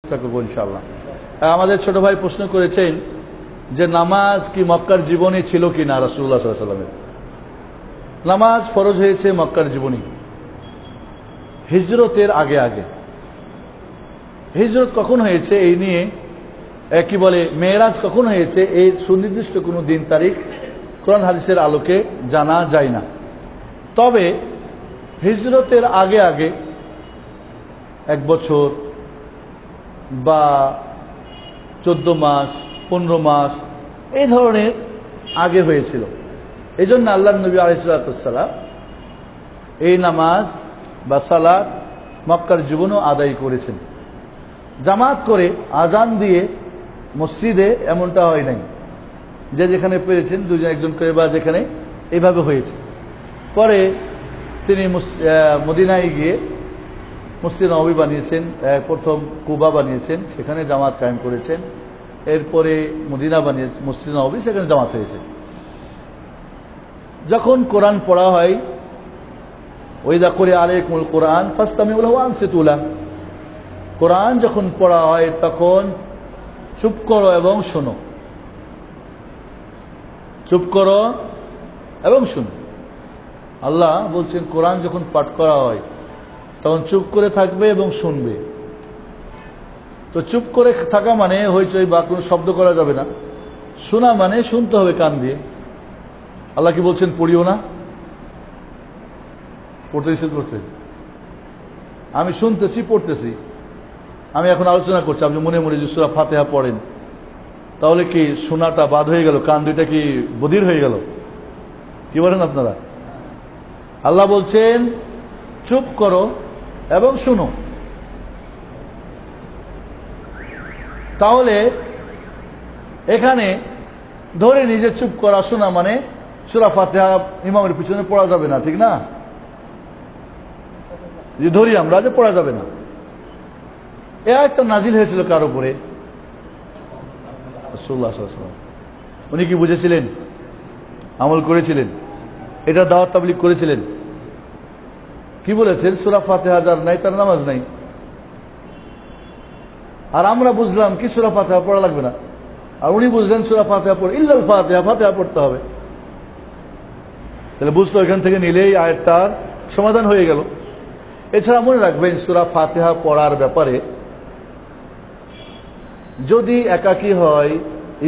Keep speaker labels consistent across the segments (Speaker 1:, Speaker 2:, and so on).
Speaker 1: চেষ্টা করবো ইনশাআল্লাহ। আমাদের ছোট ভাই প্রশ্ন করেছেন যে নামাজ কি মক্কার জীবনে ছিল কি না। রাসূলুল্লাহ সাল্লাল্লাহু আলাইহি ওয়াসাল্লামের নামাজ ফরজ হয়েছে মক্কার জীবনে, হিজরতের আগে আগে। হিজরত কখন হয়েছে এই নিয়ে কি বলে মেরাজ কখন হয়েছে এই সুনির্দিষ্ট কোনো দিন তারিখ কোরআন হাদিসের আলোকে জানা যায় না। তবে হিজরতের আগে আগে 1 বছর বা 14 মাস 15 মাস এই ধরনের আগে হয়েছিল। এই জন্য আল্লাহ নবী আলাইহিস সালাম এই নামাজ বা সালাত মক্কার জীবনও আদায় করেছেন। জামাত করে আজান দিয়ে মসজিদে এমনটা হয় নাই, যে যেখানে পেরেছেন দুজন একজন করে বা যেখানে এইভাবে হয়েছে। পরে তিনি মদিনায় গিয়ে মসজিদ নববী বানিয়েছেন, প্রথম কুবা বানিয়েছেন, সেখানে জামাত কায়েম করেছেন। এরপরে মদিনা বানিয়েছেন মসজিদ নববী, সেখানে জামাত হয়েছে। যখন কোরআন পড়া হয় ওয়াইদা কুরিয়া আলাইকুমুল কোরআন ফাসতামিউ লাহু ওয়া আনসিতু লাহু, কোরআন যখন পড়া হয় তখন চুপ করো এবং শোনো, চুপ করো এবং শোনো। আল্লাহ বলছেন কোরআন যখন পাঠ করা হয় তখন চুপ করে থাকবে এবং শুনবে। তো চুপ করে থাকা মানে হইচই বা কোনো শব্দ করা যাবে না, শোনা মানে শুনতে হবে কান দিয়ে। আল্লাহ কি বলছেন পড়িও না, পড়তে নিষেধ করছে। আমি শুনতেছি পড়তেছি, আমি এখন আলোচনা করছি, আপনি মনে মনে যে সূরা ফাতিহা পড়েন, তাহলে কি শোনাটা বাদ হয়ে গেল? কান দুইটা কি বধির হয়ে গেল? কি বলেন আপনারা? আল্লাহ বলছেন চুপ করো এবং শুনো। তাহলে এখানে ধরে নিজে চুপ করা শোনা মানে সূরা ফাতিহা ইমামের পিছনে পড়া যাবে না, ঠিক না? যে ধরি আমরা যে পড়া যাবে না। এ একটা নাজিল হয়েছিল কার উপরে? রাসূলুল্লাহ সাল্লাল্লাহু আলাইহি ওয়াসাল্লাম। উনি কি বুঝেছিলেন? আমল করেছিলেন? এটা দাওয়াত তাবলীগ করেছিলেন? কি বলেছেন? সূরা ফাতিহা যার নাই তার নামাজ নাই। আর আমরা বুঝলাম কি সূরা ফাতিহা পড়া লাগবে না, আর উনি বুঝলেন সূরা ফাতিহা পড়ে ইল্লাল ফাতিহা, ফাতিহা পড়তে হবে। তাহলে বুঝতো এখান থেকে নিলেই আয়াতটার সমাধান হয়ে গেল। এছাড়া মনে রাখবেন সূরা ফাতিহা পড়ার ব্যাপারে যদি একাকী হয়,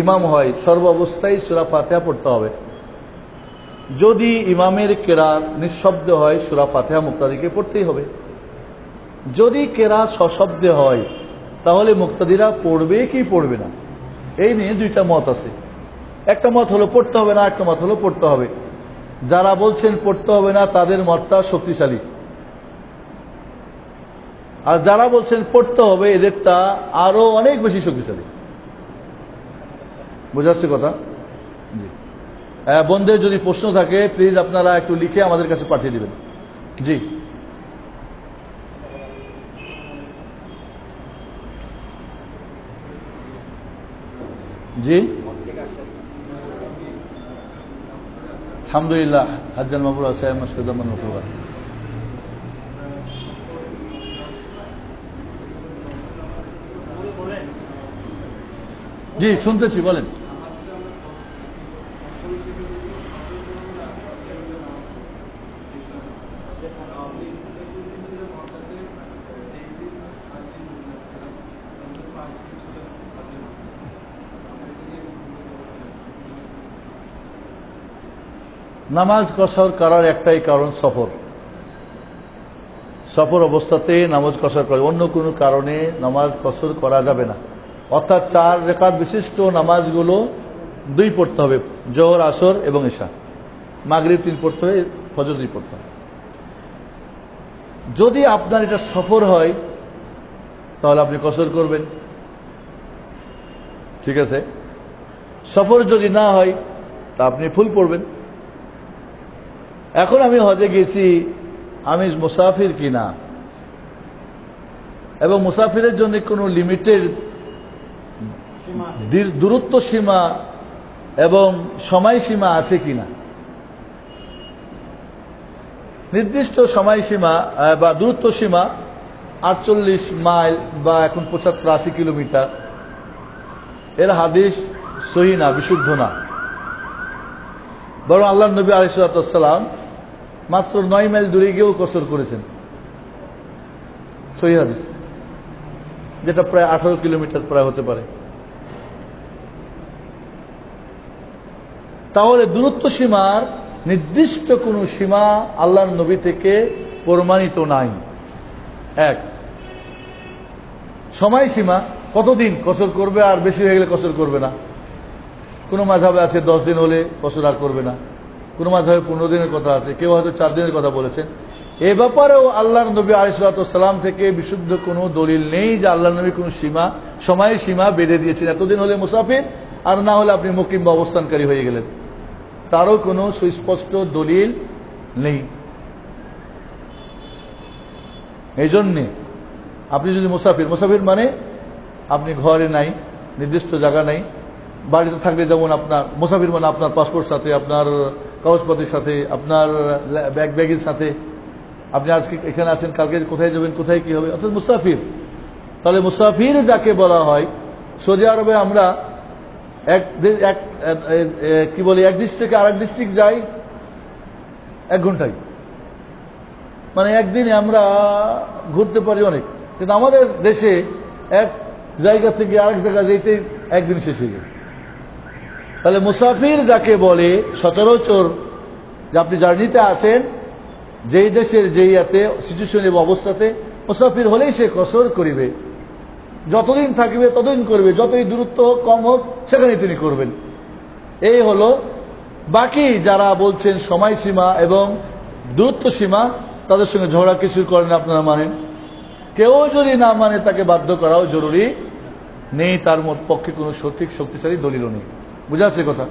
Speaker 1: ইমাম হয়, সর্ব অবস্থায় সূরা ফাতিহা পড়তে হবে। যদি ইমামের কেরাত নিঃশব্দ হয় সূরা ফাতিহা মুক্তাদিকে পড়তেই হবে। যদি কেরাত সশব্দে হয় তাহলে মুক্তাদিরা পড়বে কি পড়বে না, এই নিয়ে দুইটা মত আছে। একটা মত হলো পড়তে হবে না, একটা মত হলো পড়তে হবে। যারা বলছেন পড়তে হবে না তাদের মতটা শক্তিশালী, আর যারা বলছেন পড়তে হবে এদেরটা আরো অনেক বেশি শক্তিশালী। বোঝাচ্ছে কথা? জি। বন্ধুদের যদি প্রশ্ন থাকে প্লিজ আপনারা একটু লিখে আমাদের কাছে পাঠিয়ে দিবেন। জি জি আলহামদুলিল্লাহ। হাজ্জাল মাবরুর সাহেব মাসুদামান মুফাওয়াদ। জি শুনতেছি, বলেন। নামাজ কসর করার একটাই কারণ সফর। সফর অবস্থাতে নামাজ কসর করে, অন্য কোনো কারণে নামাজ কসর করা যাবে না। অর্থাৎ 4 রাকাত বিশিষ্ট নামাজগুলো 2 পড়তে হবে, জোহর আসর এবং ইশা। মাগরিব 3 পড়তে হবে, ফজর 2 পড়তে হবে। যদি আপনার এটা সফর হয় তাহলে আপনি কসর করবেন, ঠিক আছে। সফর যদি না হয় তা আপনি ফুল পড়বেন। এখন আমি হজে গেছি, আমি মুসাফির কিনা এবং মুসাফিরের জন্য কোনো লিমিটেড দূরত্ব সীমা এবং সময়সীমা আছে কিনা। নির্দিষ্ট সময়সীমা বা দূরত্ব সীমা 48 মাইল বা এখন 75-80 কিলোমিটার, এর হাদিস সহিহ না, বিশুদ্ধ না। বরং আল্লাহর নবী আলাইহিস সালাম মাত্র 9 মাইল দূরে গিয়েও কসর করেছেন, সহিহ হাদিস, যেটা প্রায় 18 কিলোমিটার প্রায় হতে পারে। তাহলে দূরত্ব সীমার নির্দিষ্ট কোন সীমা আল্লাহর নবী থেকে প্রমাণিত নাই। এক, সময় সীমা কতদিন কসর করবে, আর বেশি হয়ে গেলে কসর করবে না। কোন মাযহাবে আছে 10 দিন হলে কসর আর করবে না, কোন মাযহাবে 15 দিনের কথা আছে, কেউ হয়তো 4 দিনের কথা বলেছেন। এ ব্যাপারেও আল্লাহর নবী আলাইহিস সালাম থেকে বিশুদ্ধ কোনো দলিল নেই যে আল্লাহর নবী কোন সীমা, সময় সীমা বেঁধে দিয়েছেন, এতদিন হলে মুসাফির, আর না হলে আপনি মুকিম বা অবস্থানকারী হয়ে গেলেন। তারও কোনো সুস্পষ্ট দলিল নেই। এই জন্যে আপনি যদি মুসাফির, মুসাফির মানে আপনি ঘরে নাই, নির্দিষ্ট জায়গা নাই, বাড়িতে থাকলে যেমন আপনার মুসাফির মানে আপনার পাসপোর্ট সাথে, আপনার কাগজপত্রের সাথে, আপনার ব্যাগের সাথে, আপনি আজকে এখানে আছেন, কালকে কোথায় যাবেন, কোথায় কি হবে, অর্থাৎ মুসাফির। তাহলে মুসাফির যাকে বলা হয়, সৌদি আরবে আমরা এক ডিস্ট্রিক্ট থেকে আরেক ডিস্ট্রিক্ট যাই 1 ঘন্টায়, মানে একদিনে আমরা ঘুরতে পারি অনেক। কিন্তু আমাদের দেশে এক জায়গা থেকে আরেক জায়গায় যেতে একদিন শেষ হয়ে যায়। তাহলে মুসাফির যাকে বলে সচরাচর, যে আপনি জার্নিতে আছেন, যেই দেশের যেই সিচুয়েশনে বা অবস্থাতে, মুসাফির হলেই সে কসর করিবে, যতদিন থাকবে ততদিন করবে, যতই দূরত্ব হোক কম হোক সেখানে তিনি করবেন। এই হলো। বাকি যারা বলছেন সময়সীমা এবং দূরত্ব সীমা, তাদের সঙ্গে ঝগড়া কিছু করেন আপনারা মানেন। কেউ যদি না মানে তাকে বাধ্য করাও জরুরি নেই, তার পক্ষে কোনো সঠিক শক্তিশালী দলিলও নেই। বুঝা আছে কথা?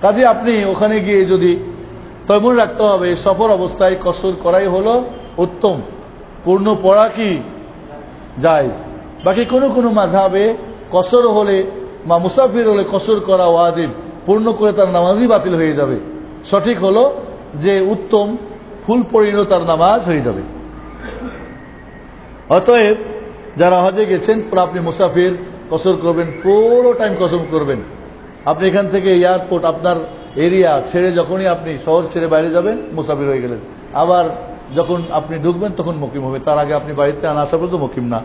Speaker 1: কাজে আপনি ওখানে গিয়ে যদি, তবে মনে রাখতে হবে সফর অবস্থায় কসর করাই হলো উত্তম, পূর্ণ পড়া কি যায়। বাকি কোনো মাযহাবে কসর হলে বা মুসাফির হলে কসর করা ওয়াজিব, পূর্ণ করে তার নামাজই বাতিল হয়ে যাবে। সঠিক হলো যে উত্তম, ফুল পড়িলেও তার নামাজ হয়ে যাবে। অতএব যারা হজে গেছেন, আপনি মুসাফির, কসর করবেন, পুরো টাইম কসর করবেন। আপনি এখান থেকে এয়ারপোর্ট, আপনার এরিয়া ছেড়ে যখনই আপনি শহর ছেড়ে বাইরে যাবেন, মুসাফির হয়ে গেলেন। আবার যখন আপনি ঢুকবেন তখন মুকিম হবে, তার আগে আপনি বাড়িতে আনা আসা পর্যন্ত মুকিম না।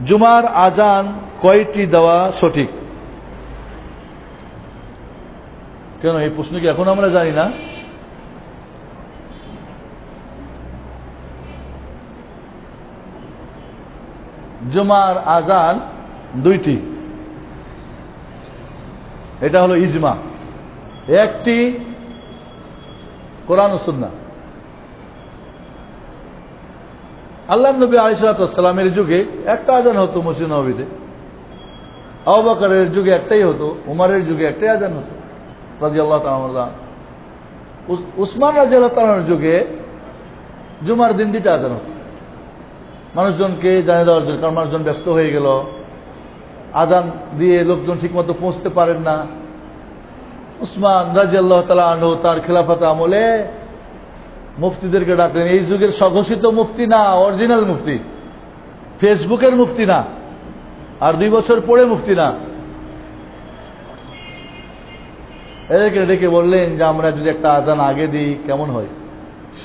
Speaker 1: জুমার আজান কয়টি দেওয়া সঠিক? কেন এই প্রশ্ন কি এখন আমরা জানি না? জুমার আজান 2টি, এটা হলো ইজমা। একটি কোরআন ও সুন্নাহ। আল্লাহর নবী আলাইহিস সালামের যুগে একটা আজান হতো মসজিদ নববীতে, আবু বকরের যুগে একটাই হতো, উমরের যুগে একটাই আজান হতো রাদিয়াল্লাহু তাআলা। উসমান রাদিয়াল্লাহু তাআলার যুগে জুমার দিন 2টা আজান হতো, মানুষজনকে জানিয়ে দেওয়ার জন্য, কারণ মানুষজন ব্যস্ত হয়ে গেল, আজান দিয়ে লোকজন ঠিকমতো পৌঁছতে পারেন না। উসমান রাদিয়াল্লাহু তাআলা আনহু তার খেলাফত আমলে মুফতিদেরকে ডাকলেন। এই যুগের স্বঘোষিত মুফতি না, অরিজিনাল মুফতি, ফেসবুকের মুফতি না, আর 2 বছর পরে মুফতি না। এদেরকে ডেকে বললেন যে আমরা যদি একটা আজান আগে দিই কেমন হয়?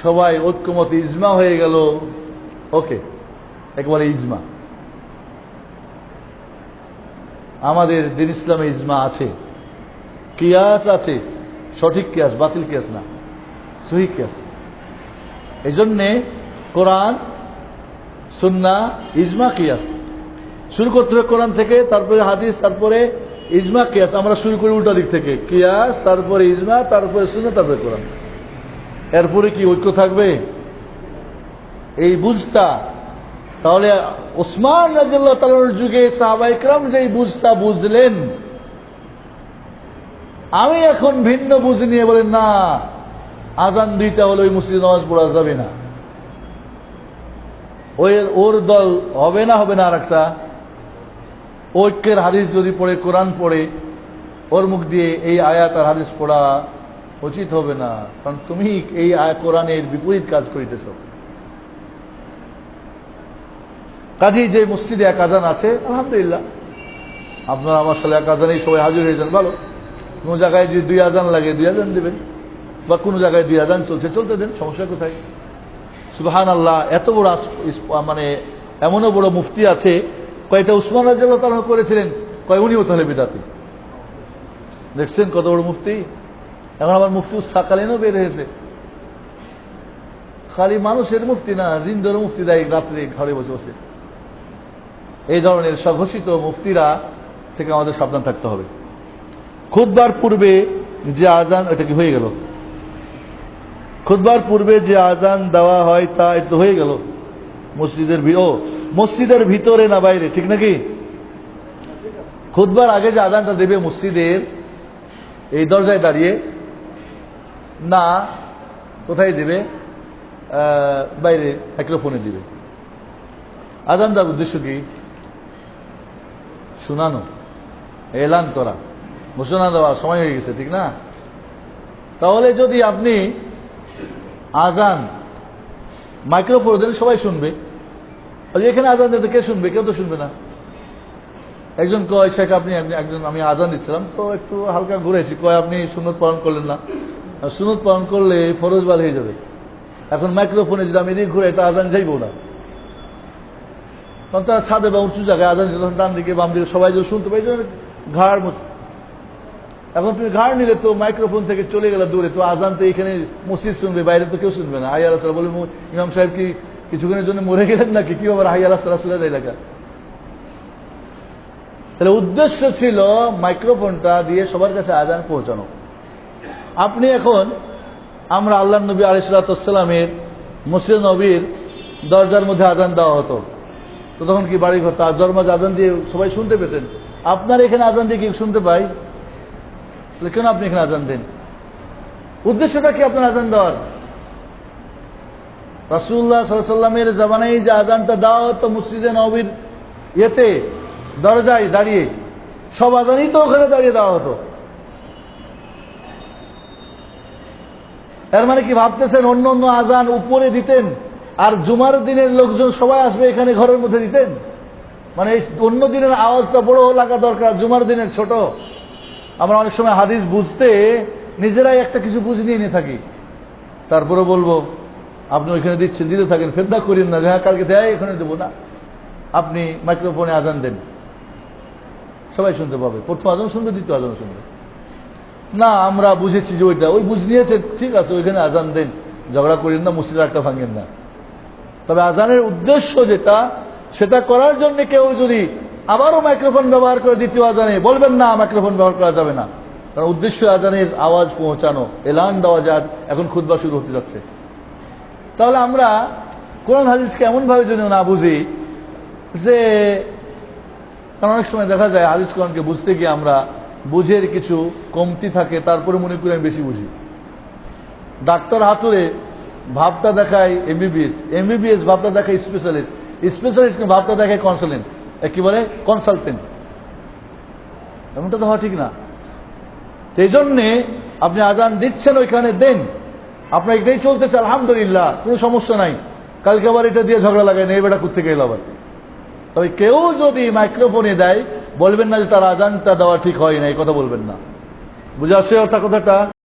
Speaker 1: সবাই ঐক্যমত, ইজমা হয়ে গেল। ওকে, একেবারে ইজমা। আমাদের দিন ইসলামে ইজমা আছে, কিয়াস আছে, সঠিক কিয়াস, বাতিল কিয়াস না, সহিহ কিয়াস। এই জন্যে কোরআন, সুন্নাহ, ইজমা, কিয়াস শুরু করতে হবে কোরআন থেকে, তারপরে হাদিস, তারপরে ইজমা, কিয়াস। আমরা শুরু করি উল্টা দিক থেকে, কিয়াস, তারপরে ইজমা, তারপরে সুন্নাহ, তারপরে কোরআন। এরপরে কি ঐক্য থাকবে? এই বুঝটা। তাহলে ওসমান রাদিয়াল্লাহু তাআলার যুগে সাহাবায়ে কেরাম যেই বুঝটা বুঝলেন, আমি এখন ভিন্ন বুঝ নিয়ে বলেন না, আজান 2টা হলে ওই মসজিদে নামাজ পড়া যাবে না, ওর দল হবে না, হবে না আরেকটা। ঐক্যের হাদিস যদি পড়ে, কোরআন পড়ে, ওর মুখ দিয়ে এই আয়াত আর হাদিস পড়া উচিত হবে না, কারণ তুমি এই কোরআনের বিপরীত কাজ করিতেছ। কাজেই যে মসজিদে এক আজান আছে আলহামদুলিল্লাহ, আপনারা আমার সাথে এক আজানেই সবাই হাজির হয়ে যান, ভালো। কোনো জায়গায় যদি 2 আজান লাগে 2 আজান দেবেন, বা কোনো জায়গায় 2 আজান চলছে চলতে দেন, সমস্যা কোথায়? সুবহানাল্লাহ। এত বড় মানে এমনও বড় মুফতি আছে, কয়টা উসমান রাদিয়াল্লাহু তাআলা করেছিলেন, কয় উনিও তাহলে বিদাতি। দেখছেন কত বড় মুফতি। এখন আবার মুফতি সাকালিনও বের হয়েছে, খালি মানুষের মুফতি না, জিন্দর মুফতি দেয় রাত্রে ঘরে বসে বসে। এই ধরনের স্বঘোষিত মুফতিরা থেকে আমাদের সাবধান থাকতে হবে। খুতবার পূর্বে যে আজান, এটা কি হয়ে গেল? খুতবার পূর্বে যে আজান দেওয়া হয় তা একটু হয়ে গেল মসজিদের ভিতরে না বাইরে, ঠিক নাকি? খুতবার আগে যে আজানটা দেবে মসজিদের এই দরজায় দাঁড়িয়ে, না কোথায় দিবে? বাইরে মাইক্রোফোনে দিবে। আজান দেওয়ার উদ্দেশ্য কি? শোনানো, এলান করা, ঘোষণা দেওয়া সময় হয়ে গেছে, ঠিক না? তাহলে যদি আপনি আজান মাইক্রোফোনে দেন সবাই শুনবে, এখানে আজান দিতে কে শুনবে? কেউ তো শুনবে না। একজন কয়, শেখ আপনি একজন, আমি আজান দিচ্ছিলাম তো একটু হালকা ঘুরেছি, কয় আপনি সুন্নত পালন করলেন না। সুন্নত পালন করলে ফরজ বাদ হয়ে যাবে। এখন মাইক্রোফোনে যদি আমি এদিকে ঘুরে, এটা আজান যাইব না। তখন তারা ছাদে বা উঁচু জায়গায় আজান দিল, ডান দিকে বাম দিকে সবাই যদি শুনতে পাই, ঘাড় মতো। এখন তুমি ঘাড় নিলে তো মাইক্রোফোন থেকে চলে গেলে দূরে, তো আজান তো এখানে মসজিদ শুনবে, বাইরে তো কেউ শুনবে না। হাইয়া রাসূল বলে, ইমাম সাহেব কি কিছুক্ষণের জন্য মরে গেলেন নাকি? কি আবার হাইয়া রাসূল এলাকা? তাহলে উদ্দেশ্য ছিল মাইক্রোফোনটা দিয়ে সবার কাছে আজান পৌঁছানো। আপনি এখন, আমরা আল্লাহ নবী আলাইহিস সালামের মসজিদ নবীর দরজার মধ্যে আজান দেওয়া হতো, তো তখন কি বাড়ি ঘর তার দরমাজ আজান দিয়ে সবাই শুনতে পেতেন। আপনার এখানে আজান দিয়ে কি শুনতে পাই? কেন আপনি এখানে আজান দেন? উদ্দেশ্যটা কি আপনার আজান দেওয়ার? রাসূলুল্লাহ সাল্লাল্লাহু আলাইহি ওয়াসাল্লামের জামানায় যে আজানটা দেওয়া হতো মসজিদে নববীর ইয়েতে দরজায় দাঁড়িয়ে, সব আজানই তো ওখানে দাঁড়িয়ে দেওয়া হতো। এর মানে কি ভাবতেছেন অন্য অন্য আজান উপরে দিতেন আর জুমার দিনের লোকজন সবাই আসবে এখানে ঘরের মধ্যে দিতেন? মানে অন্য দিনের আওয়াজটা বড় লাগা দরকার, জুমার দিনের ছোট। আমরা অনেক সময় হাদিস বুঝতে নিজেরাই একটা কিছু বুঝ নিয়ে থাকি, তারপরে বলবো আপনি ওইখানে দিচ্ছেন, দিতে থাকেন, ফেরদা করেন না, হ্যাঁ কালকে দেয় এখানে দেবো না। আপনি মাইক্রোফোনে আজান দেন, সবাই শুনতে পাবে, প্রথম আজান শুনবে, দ্বিতীয় আজান শুনবে না। আমরা বুঝেছি যে ওইটা, ওই বুঝ নিয়েছেন, ঠিক আছে, ওইখানে আজান দেন, ঝগড়া করেন না, মসজিদের একটা ভাঙেন না। তবে আজানের উদ্দেশ্য যেটা, সেটা করার জন্য কেউ যদি আবারও মাইক্রোফোন ব্যবহার করে দ্বিতীয় আজানে, বলবেন না মাইক্রোফোন ব্যবহার করা যাবে না, কারণ উদ্দেশ্য আজানের আওয়াজ পৌঁছানো, এলান দেওয়া যায়। এখন খুতবা শুরু হতে যাচ্ছে, তাহলে আমরা কোরআন হাদিসকে এমন ভাবে যদি না বুঝি যে, কারণ অনেক সময় দেখা যায় হাদিস কোরআনকে বুঝতে গিয়ে আমরা বুঝের কিছু কমতি থাকে, তারপরে মনে করি আমি বেশি বুঝি। ডাক্তার হাতুড়ে ভাবটা দেখায় এমবিবিএস ভাবটা দেখায় স্পেশালিস্ট ভাবটা দেখায় কনসালটেন্ট, কি বলে কনসালটেন্ট। এমনটা তো হওয়া ঠিক না। এই জন্যে আপনি আজান দিচ্ছেন, ওইখানে দেন, আপনার এটাই চলতেছে, আলহামদুলিল্লাহ, কোনো সমস্যা নাই। কালকে আবার এটা দিয়ে ঝগড়া লাগায় নেই, বেটা কোত্থেকে এলো আবার। তবে কেউ যদি মাইক্রোফোনে দেয়, বলবেন না যে তার আজানটা দেওয়া ঠিক হয় না, এই কথা বলবেন না। বুঝে আসছে ওটা কথাটা?